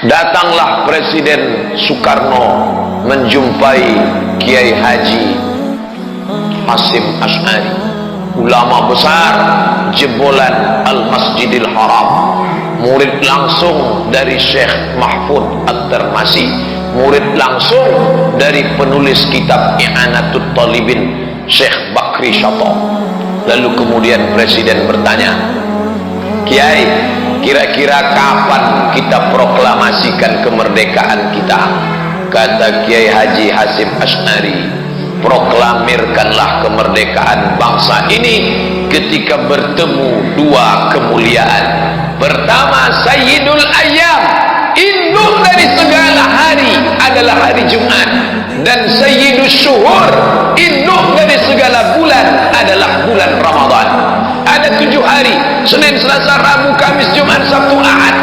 Datanglah Presiden Soekarno menjumpai Kiai Haji Hasyim Asy'ari, ulama besar jebolan Al-Masjidil Haram, murid langsung dari Syekh Mahfud At-Tirmasi, murid langsung dari penulis kitab I'anatul Talibin Syekh Bakri Syato. Lalu kemudian Presiden bertanya, Kiai, kira-kira kapan kita proklamasikan kemerdekaan kita? Kata Kiai Haji Hasyim Asy'ari, proklamirkanlah kemerdekaan bangsa ini ketika bertemu dua kemuliaan. Pertama, Sayyidul Ayyam, induk dari segala hari adalah hari Jumat. Dan Sayyidus Syuhur, induk dari segala bulan adalah bulan Ramadan. Ada 7 hari, Senin, Selasa, Rabu, Kamis, Jumat, Sabtu, Ahad.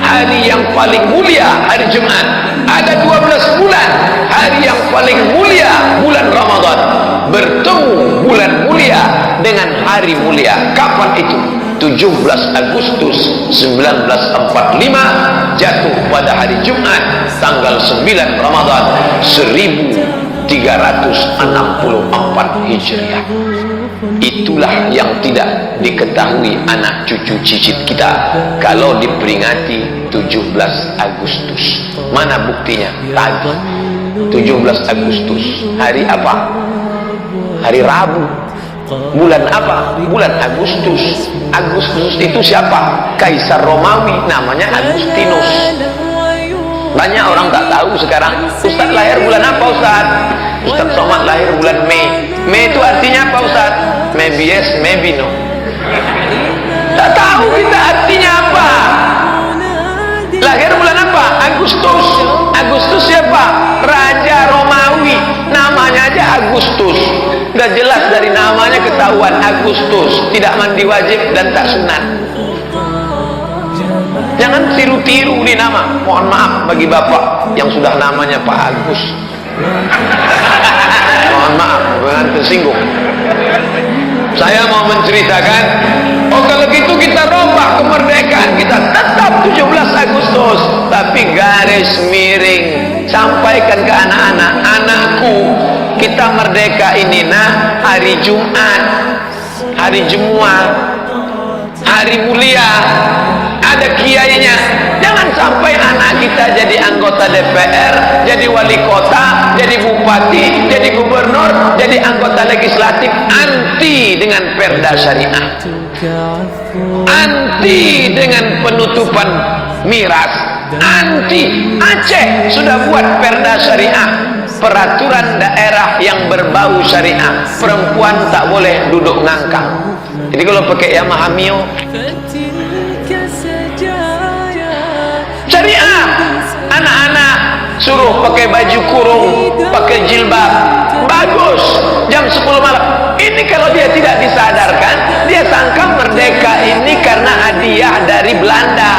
Hari yang paling mulia hari Jumat. Ada 12 bulan, hari yang paling mulia bulan Ramadan. Bertemu bulan mulia dengan hari mulia. Kapan itu? 17 Agustus 1945, jatuh pada hari Jumat tanggal 9 Ramadan 1364 Hijriah. Itulah yang tidak diketahui anak cucu cicit kita kalau diperingati 17 Agustus. Mana buktinya? Tadi 17 Agustus hari apa? Hari Rabu. Bulan apa? Bulan Agustus. Agustus itu siapa? Kaisar Romawi, namanya Agustinus. Banyak orang tak tahu sekarang. Ustaz lahir bulan apa Ustaz? Ustaz Somad lahir bulan Mei. Mei itu artinya apa Ustaz? Maybe yes, maybe no. Tak tahu kita artinya apa. Lahir bulan apa? Agustus. Agustus siapa? Raja Romawi. Namanya aja Agustus. Udah jelas dari namanya ketahuan Agustus. Tidak mandi wajib dan tak sunat. Jangan tiru-tiru di nama. Mohon maaf bagi bapak yang sudah namanya Pak Agus. Mohon maaf, jangan tersinggung. Saya mau menceritakan, oh kalau gitu kita rombak kemerdekaan, kita tetap 17 Agustus, tapi garis miring, sampaikan ke anak-anak, anakku, kita merdeka ini nah hari Jumat, hari Jumat, hari mulia, ada kiainya. Jangan sampai anak kita jadi anggota DPR, jadi wali kota, jadi bupati, jadi gubernur, jadi anggota legislatif, anti dengan perda syariah, anti dengan penutupan miras, anti. Aceh sudah buat perda syariah, peraturan daerah yang berbau syariah, perempuan tak boleh duduk ngangkang. Jadi kalau pakai Yamaha Mio syariah, anak-anak suruh pakai baju kurung, pakai jilbab, bagus. Jam 10 malam. Ini kalau dia tidak disadarkan, dia sangka merdeka ini karena hadiah dari Belanda.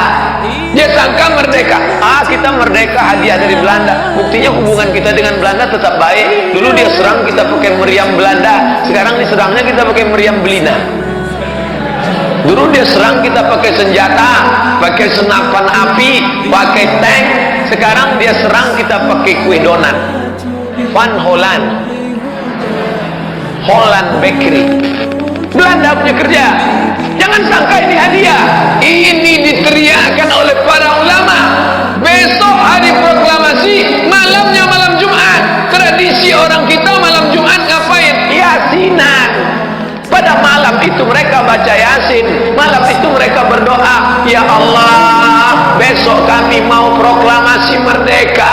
Dia sangka merdeka, kita merdeka hadiah dari Belanda. Buktinya hubungan kita dengan Belanda tetap baik. Dulu dia serang kita pakai meriam Belanda, sekarang diserangnya kita pakai meriam Belina. Dulu dia serang kita pakai senjata, pakai senapan api, pakai tank. Sekarang dia serang kita pakai kue donat. Van Holland, Holland Bakery. Belanda punya kerja. Jangan sangka ini hadiah. Ini diteriakkan oleh para ulama. Besok hari proklamasi, malamnya malam Jumat. Tradisi orang kita malam Jumat ngapain? Yasinan. Pada malam itu mereka baca Yasin, malam itu mereka berdoa, ya Allah, besok kami mau proklamasi merdeka,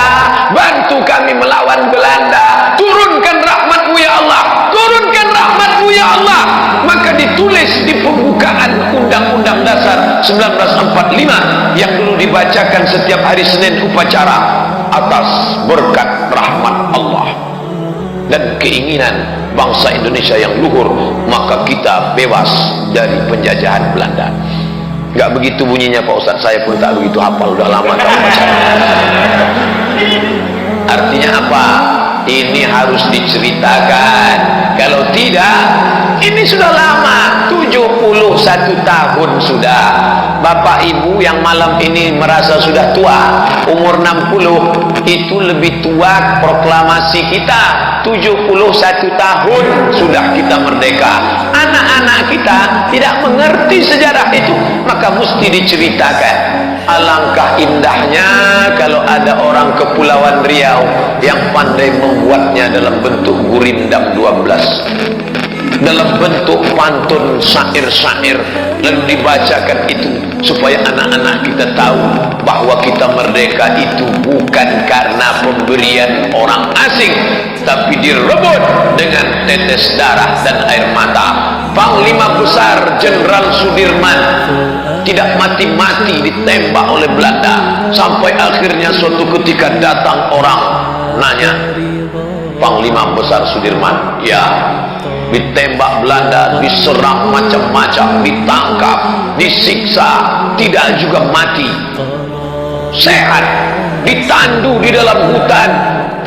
bantu kami melawan Belanda, turunkan rahmat-Mu ya Allah, turunkan rahmat-Mu ya Allah. Maka ditulis di pembukaan Undang-Undang Dasar 1945 yang dulu dibacakan setiap hari Senin upacara, atas berkat rahmat Allah dan keinginan bangsa Indonesia yang luhur, maka kita bebas dari penjajahan Belanda. Gak begitu bunyinya Pak Ustaz, saya pun tak begitu hafal, udah lama tak baca. Artinya apa? Ini harus diceritakan. Kalau tidak, ini sudah lama, 71 tahun sudah. Bapak ibu yang malam ini merasa sudah tua, umur 60, itu lebih tua proklamasi kita. 71 tahun sudah kita merdeka. Anak-anak kita tidak mengerti sejarah itu, maka mesti diceritakan. Alangkah indahnya kalau ada orang Kepulauan Riau yang pandai membuatnya dalam bentuk gurindam 12, dalam bentuk pantun syair-syair, lalu dibacakan itu supaya anak-anak kita tahu bahwa kita merdeka itu bukan karena pemberian orang asing, tapi direbut dengan tetes darah dan air mata. Panglima besar Jenderal Sudirman tidak mati-mati ditembak oleh Belanda, sampai akhirnya suatu ketika datang orang nanya, Panglima besar Sudirman, ya, ditembak Belanda, diserang macam-macam, ditangkap, disiksa, tidak juga mati, sehat, ditandu di dalam hutan,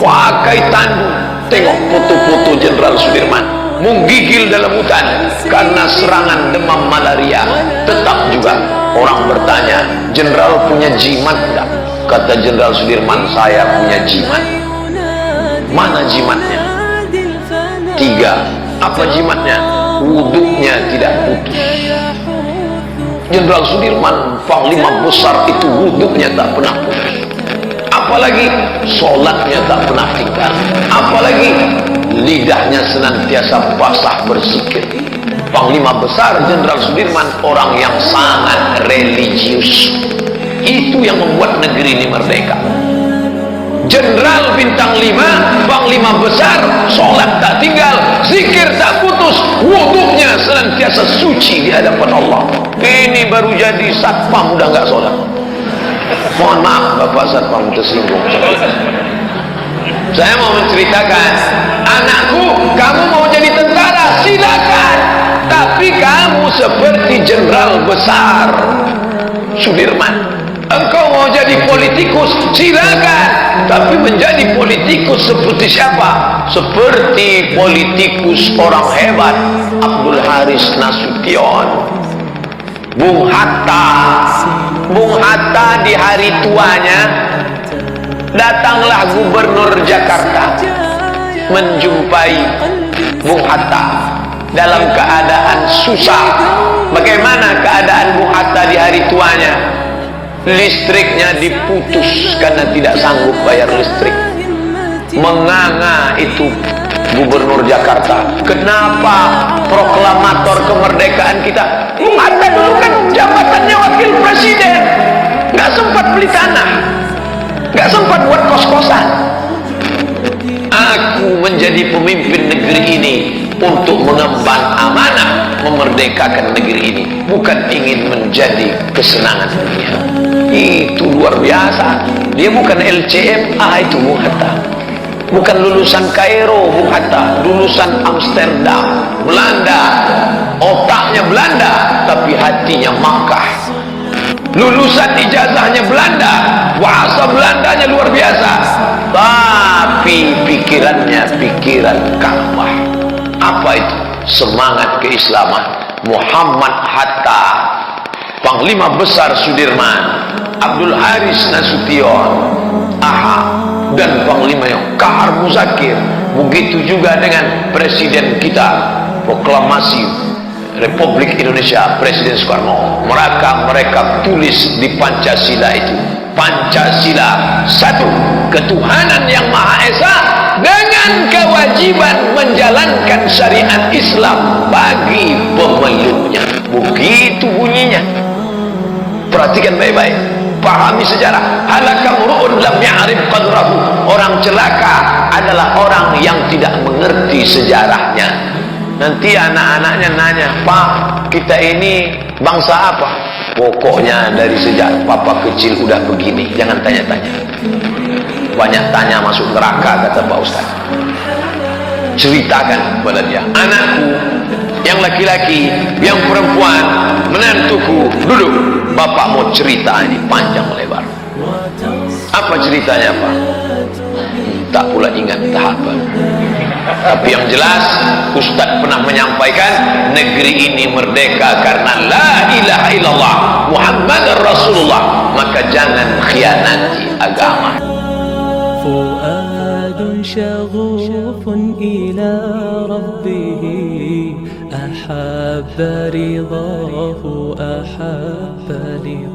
pakai tandu. Tengok foto-foto Jenderal Sudirman menggigil dalam hutan karena serangan demam malaria. Tetap juga orang bertanya, Jenderal punya jimat enggak? Kata Jenderal Sudirman, saya punya jimat. Mana jimatnya? 3. Apa jimatnya? Wuduknya tidak putus. Jenderal Sudirman, Panglima besar itu wuduknya tak pernah putus. Apalagi sholatnya tak pernah tinggal. Apalagi lidahnya senantiasa basah berzikir. Panglima besar Jenderal Sudirman orang yang sangat religius. Itu yang membuat negeri ini merdeka. Jenderal bintang 5, Panglima besar, sholat tak tinggal, zikir tak putus, wuduknya senantiasa suci di hadapan Allah. Ini baru jadi satpam udah nggak sholat. Mohon maaf Bapak satpam tersinggung. Saya mau menceritakan, anakku, kamu mau jadi tentara, silakan. Tapi kamu seperti Jenderal besar Sudirman. Engkau mau jadi politikus, silakan. Tapi menjadi politikus seperti siapa? Seperti politikus orang hebat, Abdul Haris Nasution, Bung Hatta. Bung Hatta di hari tuanya datanglah Gubernur Jakarta menjumpai Bung Hatta dalam keadaan susah. Bagaimana keadaan Bung Hatta di hari tuanya? Listriknya diputus karena tidak sanggup bayar listrik. Menganga itu Gubernur Jakarta, kenapa proklamator kemerdekaan kita? Bung Hatta dulu kan jabatannya wakil presiden, nggak sempat beli tanah, nggak sempat buat kos-kosan. Aku menjadi pemimpin negeri ini untuk mengemban amanah memerdekakan negeri ini, bukan ingin menjadi kesenangan dunia. Itu luar biasa. Dia bukan LCMA itu Bung Hatta, bukan lulusan Kairo Bung Hatta, lulusan Amsterdam Belanda, otaknya Belanda tapi hatinya Makkah. Lulusan ijazahnya Belanda, bahasa Belandanya luar biasa, tapi pikirannya pikiran Ka'bah. Apa itu? Semangat keislaman. Muhammad Hatta, Panglima besar Sudirman, Abdul Haris Nasution, dan Panglima yang Kahar Muzakir. Begitu juga dengan Presiden kita, proklamasi Republik Indonesia Presiden Soekarno. Mereka tulis di Pancasila itu, Pancasila satu, ketuhanan yang Maha Esa dengan kewajiban menjalankan syariat Islam bagi pemeluknya. Begitu bunyinya. Perhatikan baik-baik, pahami sejarah. Halaka mur'un lam ya'rif qadrahu. Orang celaka adalah orang yang tidak mengerti sejarahnya. Nanti anak-anaknya nanya, Pak, kita ini bangsa apa? Pokoknya dari sejak papa kecil udah begini, jangan tanya-tanya. Banyak tanya masuk neraka, kata Pak Ustaz. Ceritakan kepada dia, anakku yang laki-laki, yang perempuan, menantuku, duduk, bapak mau cerita ini panjang lebar. Apa ceritanya, Pak? tak pula ingat tahapan. Tapi yang jelas Ustaz pernah menyampaikan negeri ini merdeka karena la ilaha illallah Muhammad Rasulullah, maka jangan khianati agama. فؤاد شغوف إلى ربه أحب رضاه أحب لقاءه